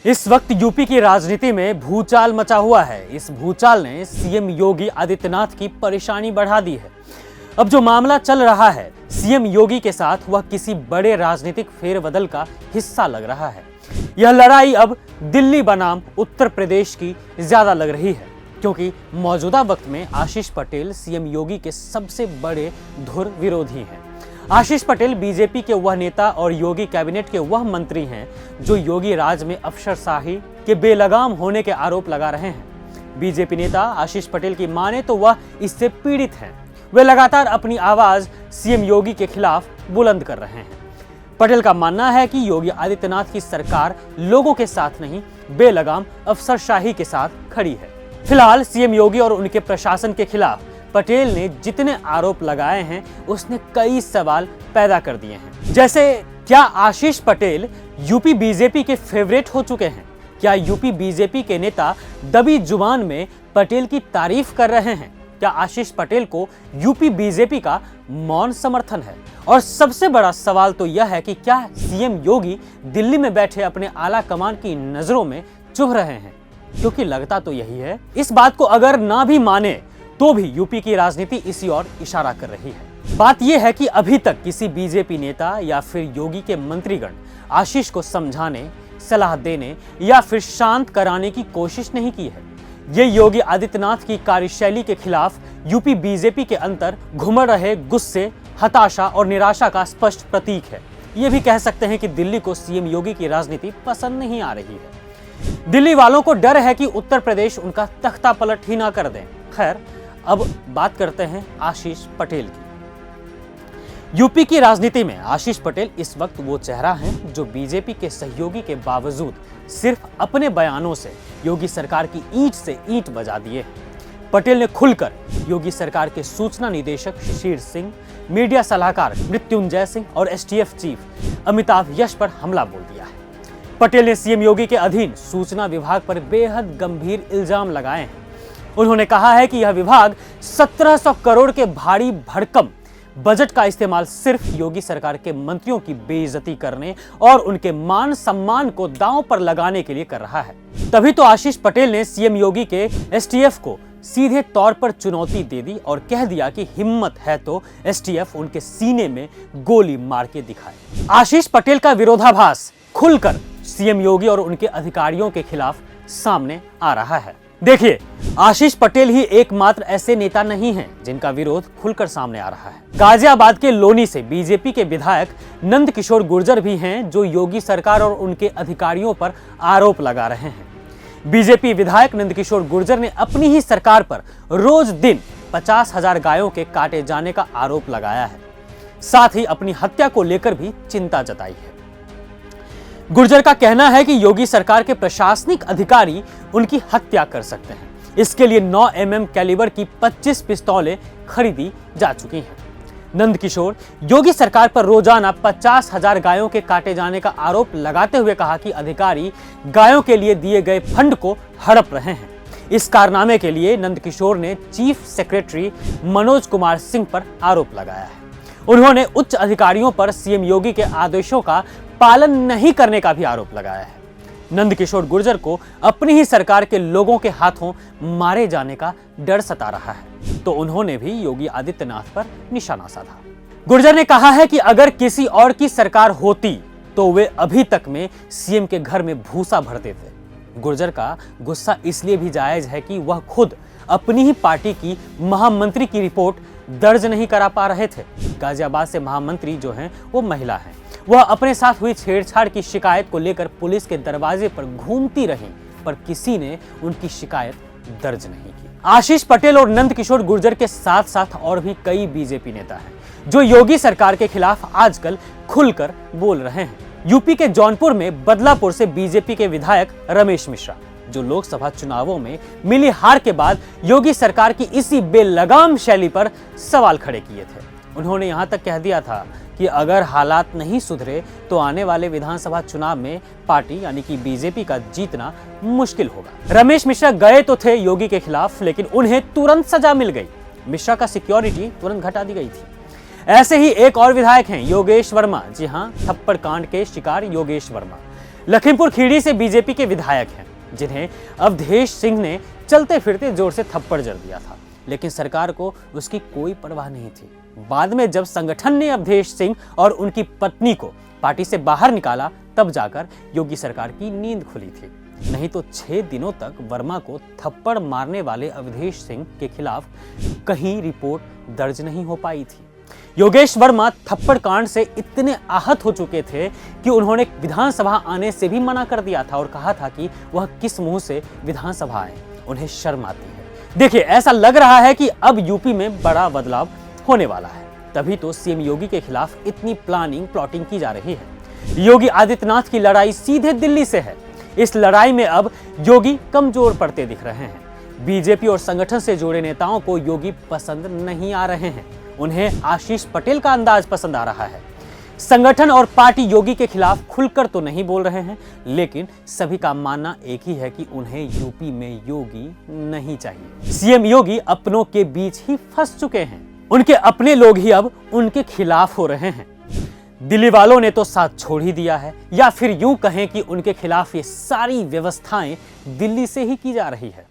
इस वक्त यूपी की राजनीति में भूचाल मचा हुआ है। इस भूचाल ने सीएम योगी आदित्यनाथ की परेशानी बढ़ा दी है। अब जो मामला चल रहा है सीएम योगी के साथ, वह किसी बड़े राजनीतिक फेरबदल का हिस्सा लग रहा है। यह लड़ाई अब दिल्ली बनाम उत्तर प्रदेश की ज्यादा लग रही है, क्योंकि मौजूदा वक्त में आशीष पटेल सीएम योगी के सबसे बड़े धुर विरोधी हैं। आशीष पटेल बीजेपी के वह नेता और योगी कैबिनेट के वह मंत्री हैं जो योगी राज में अफसरशाही के बेलगाम होने के आरोप लगा रहे हैं। बीजेपी नेता आशीष पटेल की माने तो वह इससे पीड़ित हैं। वे लगातार अपनी आवाज सीएम योगी के खिलाफ बुलंद कर रहे हैं। पटेल का मानना है कि योगी आदित्यनाथ की सरकार लोगों के साथ नहीं, बेलगाम अफसरशाही के साथ खड़ी है। फिलहाल सीएम योगी और उनके प्रशासन के खिलाफ पटेल ने जितने आरोप लगाए हैं उसने कई सवाल पैदा कर दिए हैं। जैसे, क्या आशीष पटेल यूपी बीजेपी के फेवरेट हो चुके हैं? क्या यूपी बीजेपी के नेता दबी जुबान में पटेल की तारीफ कर रहे हैं? क्या आशीष पटेल को यूपी बीजेपी का मौन समर्थन है? और सबसे बड़ा सवाल तो यह है कि क्या सीएम योगी दिल्ली में बैठे अपने आला कमान की नजरों में चुभ रहे हैं? क्योंकि लगता तो यही है। इस बात को अगर ना भी माने तो भी यूपी की राजनीति इसी ओर इशारा कर रही है। बात यह है कि अभी तक किसी बीजेपी नेता या फिर योगी के मंत्रीगण आशीष को समझाने, सलाह देने या फिर शांत कराने की कोशिश नहीं की है। ये योगी आदित्यनाथ की कार्यशैली के खिलाफ यूपी बीजेपी के अंदर घुमड़ रहे गुस्से, हताशा और निराशा का स्पष्ट प्रतीक है। ये भी कह सकते हैं कि दिल्ली को सीएम योगी की राजनीति पसंद नहीं आ रही है। दिल्ली वालों को डर है कि उत्तर प्रदेश उनका तख्ता पलट ही ना कर दें। खैर, अब बात करते हैं आशीष पटेल की। यूपी की राजनीति में आशीष पटेल इस वक्त वो चेहरा हैं जो बीजेपी के सहयोगी के बावजूद सिर्फ अपने बयानों से योगी सरकार की ईंट से ईंट बजा दिए। पटेल ने खुलकर योगी सरकार के सूचना निदेशक शिशिर सिंह, मीडिया सलाहकार मृत्युंजय सिंह और एसटीएफ चीफ अमिताभ यश पर हमला बोल दिया है। पटेल ने सीएम योगी के अधीन सूचना विभाग पर बेहद गंभीर इल्जाम लगाए हैं। उन्होंने कहा है कि यह विभाग 1700 करोड़ के भारी भरकम बजट का इस्तेमाल सिर्फ योगी सरकार के मंत्रियों की बेइज्जती करने और उनके मान सम्मान को दांव पर लगाने के लिए कर रहा है। तभी तो आशीष पटेल ने सीएम योगी के एसटीएफ को सीधे तौर पर चुनौती दे दी और कह दिया कि हिम्मत है तो एसटीएफ उनके सीने में गोली मार के दिखाए। आशीष पटेल का विरोधाभास खुलकर सीएम योगी और उनके अधिकारियों के खिलाफ सामने आ रहा है। देखिए, आशीष पटेल ही एकमात्र ऐसे नेता नहीं हैं जिनका विरोध खुलकर सामने आ रहा है। गाजियाबाद के लोनी से बीजेपी के विधायक नंद किशोर गुर्जर भी हैं जो योगी सरकार और उनके अधिकारियों पर आरोप लगा रहे हैं। बीजेपी विधायक नंद किशोर गुर्जर ने अपनी ही सरकार पर रोज दिन 50,000 गायों के काटे जाने का आरोप लगाया है। साथ ही अपनी हत्या को लेकर भी चिंता जताई है। गुर्जर का कहना है कि योगी सरकार के प्रशासनिक अधिकारी उनकी हत्या कर सकते हैं। इसके लिए 9 mm कैलिबर की 25 पिस्तौलें खरीदी जा चुकी हैं। नंद किशोर योगी सरकार पर रोजाना 50,000 गायों के काटे जाने का आरोप लगाते हुए कहा कि अधिकारी गायों के लिए दिए गए फंड को हड़प रहे हैं। इस कारनामे के लिए नंद किशोर ने चीफ सेक्रेटरी मनोज कुमार सिंह पर आरोप लगाया है। उन्होंने उच्च अधिकारियों पर सीएम योगी के आदेशों का पालन नहीं करने का भी आरोप लगाया है। नंद किशोर गुर्जर को अपनी ही सरकार के लोगों के हाथों मारे जाने का डर सता रहा है, तो उन्होंने भी योगी आदित्यनाथ पर निशाना साधा। गुर्जर ने कहा है कि अगर किसी और की सरकार होती तो वे अभी तक में सीएम के घर में भूसा भर देते। गुर्जर का गुस्सा इसलिए भी जायज है कि वह खुद अपनी ही पार्टी की महामंत्री की रिपोर्ट दर्ज नहीं करा पा रहे थे। गाजियाबाद से महामंत्री जो हैं वो महिला हैं। वह अपने साथ हुई छेड़छाड़ की शिकायत को लेकर पुलिस के दरवाजे पर घूमती रहीं, पर किसी ने उनकी शिकायत दर्ज नहीं की। आशीष पटेल और नंद किशोर गुर्जर के साथ साथ और भी कई बीजेपी नेता हैं जो योगी सरकार के खिलाफ आजकल खुलकर बोल रहे हैं। यूपी के जौनपुर में बदलापुर से बीजेपी के विधायक रमेश मिश्रा, जो लोकसभा चुनावों में मिली हार के बाद योगी सरकार की इसी बेलगाम शैली पर सवाल खड़े किए थे। उन्होंने यहां तक कह दिया था कि अगर हालात नहीं सुधरे तो आने वाले विधानसभा चुनाव में पार्टी यानी कि बीजेपी का जीतना मुश्किल होगा। रमेश मिश्रा गए तो थे योगी के खिलाफ, लेकिन उन्हें तुरंत सजा मिल गई। मिश्रा का सिक्योरिटी तुरंत घटा दी गई थी। ऐसे ही एक और विधायक हैं योगेश वर्मा। जी हां, थप्पड़ कांड के शिकार योगेश वर्मा। लखीमपुर खीरी से बीजेपी के विधायक हैं जिन्हें अवधेश सिंह ने चलते फिरते जोर से थप्पड़ जड़ दिया था, लेकिन सरकार को उसकी कोई परवाह नहीं थी। बाद में जब संगठन ने अवधेश सिंह और उनकी पत्नी को पार्टी से बाहर निकाला, तब जाकर योगी सरकार की नींद खुली थी। नहीं तो 6 दिनों तक वर्मा को थप्पड़ मारने वाले अवधेश सिंह के खिलाफ कहीं रिपोर्ट दर्ज नहीं हो पाई थी। योगेश वर्मा थप्पड़ कांड से इतने आहत हो चुके थे कि उन्होंने विधानसभा आने से भी मना कर दिया था और कहा था कि वह किस मुंह से विधानसभा आए, उन्हें शर्म आती है। देखिए, ऐसा लग रहा है कि अब यूपी में बड़ा बदलाव होने वाला है, तभी तो सीएम योगी के खिलाफ इतनी प्लॉटिंग की जा रही है। योगी आदित्यनाथ की लड़ाई सीधे दिल्ली से है। इस लड़ाई में अब योगी कमजोर पड़ते दिख रहे हैं। बीजेपी और संगठन से जुड़े नेताओं को योगी पसंद नहीं आ रहे हैं, उन्हें आशीष पटेल का अंदाज पसंद आ रहा है। संगठन और पार्टी योगी के खिलाफ खुलकर तो नहीं बोल रहे हैं, लेकिन सभी का मानना एक ही है कि उन्हें यूपी में योगी नहीं चाहिए। सीएम योगी अपनों के बीच ही फंस चुके हैं, उनके अपने लोग ही अब उनके खिलाफ हो रहे हैं। दिल्ली वालों ने तो साथ छोड़ ही दिया है, या फिर यूं कहें कि उनके खिलाफ ये सारी व्यवस्थाएं दिल्ली से ही की जा रही है।